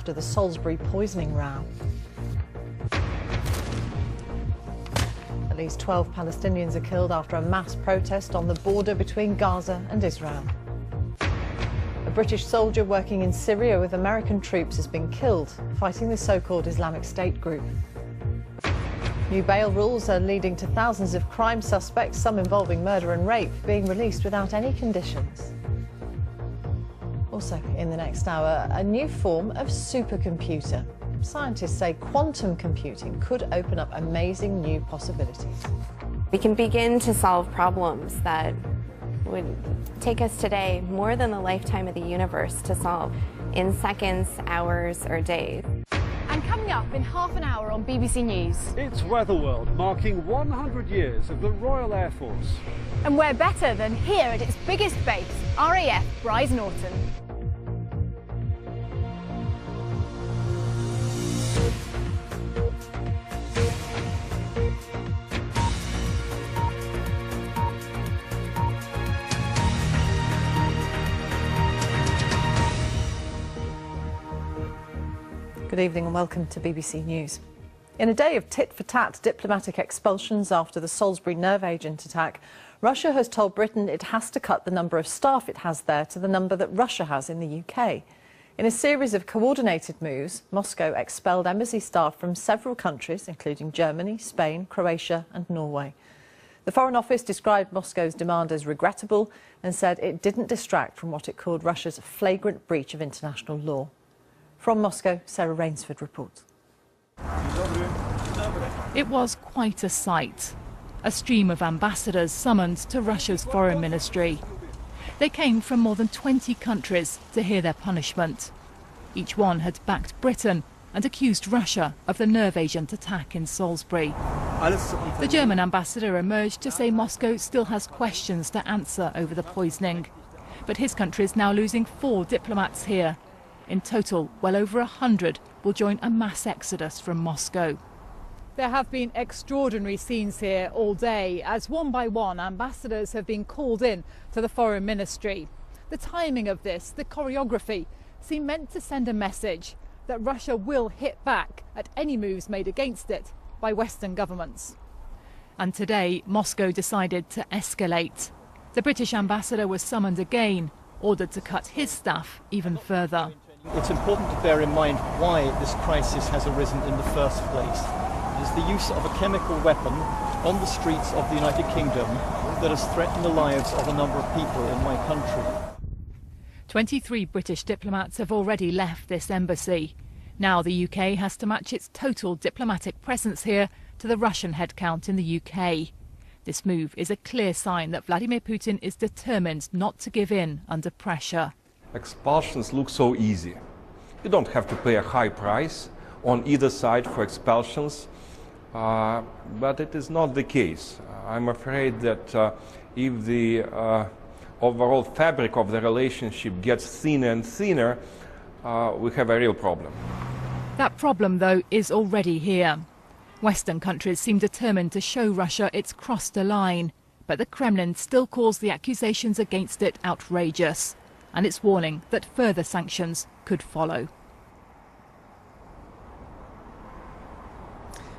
after the Salisbury poisoning row. At least 12 Palestinians are killed after a mass protest on the border between Gaza and Israel. A British soldier working in Syria with American troops has been killed, fighting the so-called Islamic State group. New bail rules are leading to thousands of crime suspects, some involving murder and rape, being released without any conditions. Also, in the next hour, a new form of supercomputer. Scientists say quantum computing could open up amazing new possibilities. We can begin to solve problems that would take us today more than the lifetime of the universe to solve in seconds, hours, or days. And coming up in half an hour on BBC News. It's Weatherworld, marking 100 years of the Royal Air Force. And where better than here at its biggest base, RAF Brize Norton. Good evening and welcome to BBC News. In a day of tit-for-tat diplomatic expulsions after the Salisbury nerve agent attack, Russia has told Britain it has to cut the number of staff it has there to the number that Russia has in the UK. In a series of coordinated moves, Moscow expelled embassy staff from several countries, including Germany, Spain, Croatia and Norway. The Foreign Office described Moscow's demand as regrettable and said it didn't distract from what it called Russia's flagrant breach of international law. From Moscow, Sarah Rainsford reports. It was quite a sight. A stream of ambassadors summoned to Russia's foreign ministry. They came from more than 20 countries to hear their punishment. Each one had backed Britain and accused Russia of the nerve agent attack in Salisbury. The German ambassador emerged to say Moscow still has questions to answer over the poisoning. But his country is now losing 4 diplomats here. In total, well over 100 will join a mass exodus from Moscow. There have been extraordinary scenes here all day as one by one ambassadors have been called in to the foreign ministry. The timing of this, the choreography, seem meant to send a message that Russia will hit back at any moves made against it by Western governments. And today, Moscow decided to escalate. The British ambassador was summoned again, ordered to cut his staff even further. It's important to bear in mind why this crisis has arisen in the first place. It is the use of a chemical weapon on the streets of the United Kingdom that has threatened the lives of a number of people in my country. 23 British diplomats have already left this embassy. Now the UK has to match its total diplomatic presence here to the Russian headcount in the UK. This move is a clear sign that Vladimir Putin is determined not to give in under pressure. Expulsions look so easy. You don't have to pay a high price on either side for expulsions, but it is not the case. I'm afraid that if the overall fabric of the relationship gets thinner and thinner, we have a real problem. That problem, though, is already here. Western countries seem determined to show Russia it's crossed a line, but the Kremlin still calls the accusations against it outrageous. And it's warning that further sanctions could follow.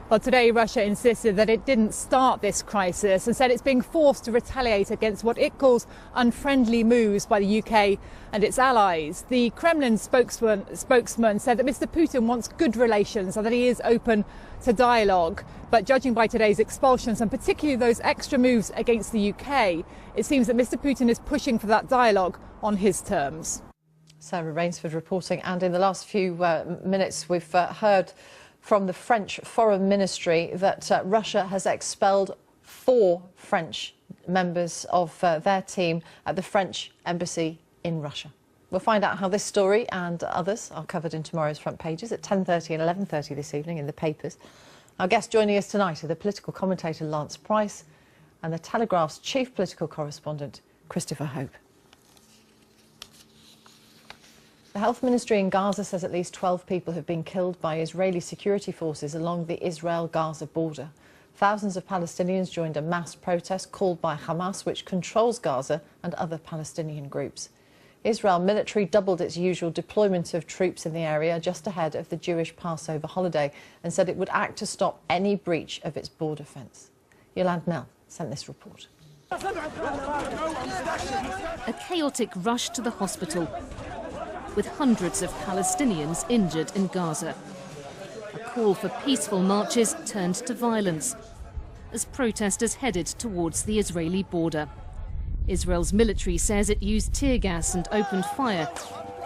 Well, today Russia insisted that it didn't start this crisis and said it's being forced to retaliate against what it calls unfriendly moves by the UK and its allies. The Kremlin spokesman said that Mr. Putin wants good relations and that he is open to dialogue. But judging by today's expulsions and particularly those extra moves against the UK, it seems that Mr. Putin is pushing for that dialogue on his terms. Sarah Rainsford reporting, and in the last few minutes we've heard from the French Foreign Ministry that Russia has expelled 4 French members of their team at the French embassy in Russia. We'll find out how this story and others are covered in tomorrow's front pages at 10:30 and 11:30 this evening in the papers. Our guests joining us tonight are the political commentator Lance Price and the Telegraph's chief political correspondent Christopher Hope. The Health Ministry in Gaza says at least 12 people have been killed by Israeli security forces along the Israel-Gaza border. Thousands of Palestinians joined a mass protest called by Hamas, which controls Gaza, and other Palestinian groups. Israel military doubled its usual deployment of troops in the area just ahead of the Jewish Passover holiday and said it would act to stop any breach of its border fence. Yolande Nell sent this report. A chaotic rush to the hospital, with hundreds of Palestinians injured in Gaza. A call for peaceful marches turned to violence as protesters headed towards the Israeli border. Israel's military says it used tear gas and opened fire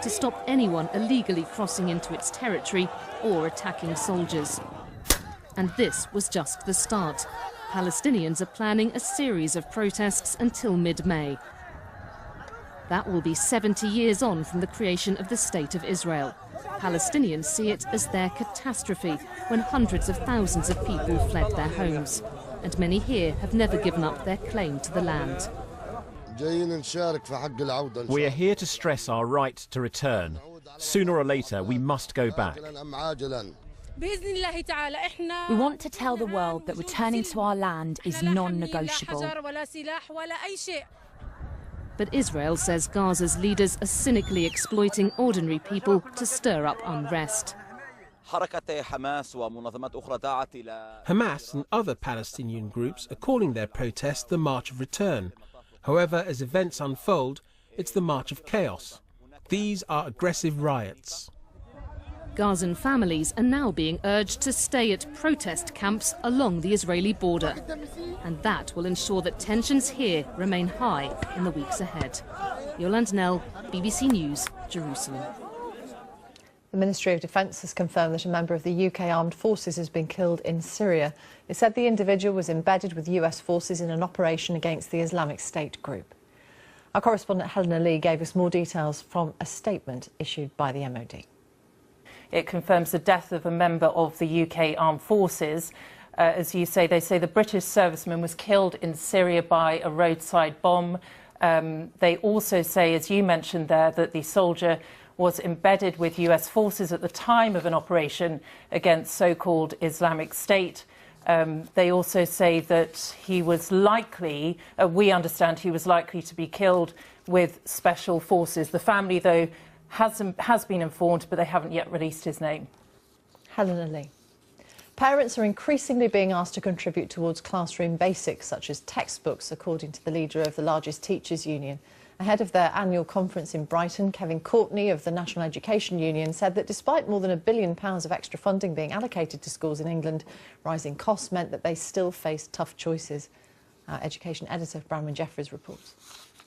to stop anyone illegally crossing into its territory or attacking soldiers. And this was just the start. Palestinians are planning a series of protests until mid-May. That will be 70 years on from the creation of the State of Israel. Palestinians see it as their catastrophe when hundreds of thousands of people fled their homes. And many here have never given up their claim to the land. We are here to stress our right to return. Sooner or later, we must go back. We want to tell the world that returning to our land is non-negotiable. But Israel says Gaza's leaders are cynically exploiting ordinary people to stir up unrest. Hamas and other Palestinian groups are calling their protest the March of Return. However, as events unfold, it's the March of Chaos. These are aggressive riots. Gazan families are now being urged to stay at protest camps along the Israeli border. And that will ensure that tensions here remain high in the weeks ahead. Yolande Nell, BBC News, Jerusalem. The Ministry of Defence has confirmed that a member of the UK Armed Forces has been killed in Syria. It said the individual was embedded with US forces in an operation against the Islamic State group. Our correspondent Helena Lee gave us more details from a statement issued by the MOD. It confirms the death of a member of the UK Armed Forces. As you say, they say the British serviceman was killed in Syria by a roadside bomb. They also say, as you mentioned there, that the soldier was embedded with US forces at the time of an operation against so-called Islamic State. They also say that he was likely, we understand he was likely to be killed with special forces. The family, though, has been informed, but they haven't yet released his name. Helena Lee. Parents are increasingly being asked to contribute towards classroom basics, such as textbooks, according to the leader of the largest teachers' union. Ahead of their annual conference in Brighton, Kevin Courtney of the National Education Union said that despite more than £1 billion of extra funding being allocated to schools in England, rising costs meant that they still face tough choices. Our education editor, Branwen Jeffries, reports.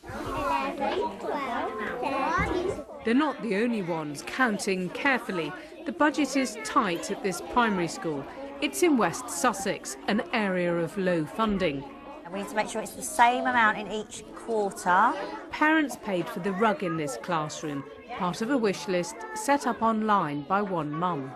11, 12, 13. They're not the only ones counting carefully. The budget is tight at this primary school. It's in West Sussex, an area of low funding. We need to make sure it's the same amount in each quarter. Parents paid for the rug in this classroom, part of a wish list set up online by one mum.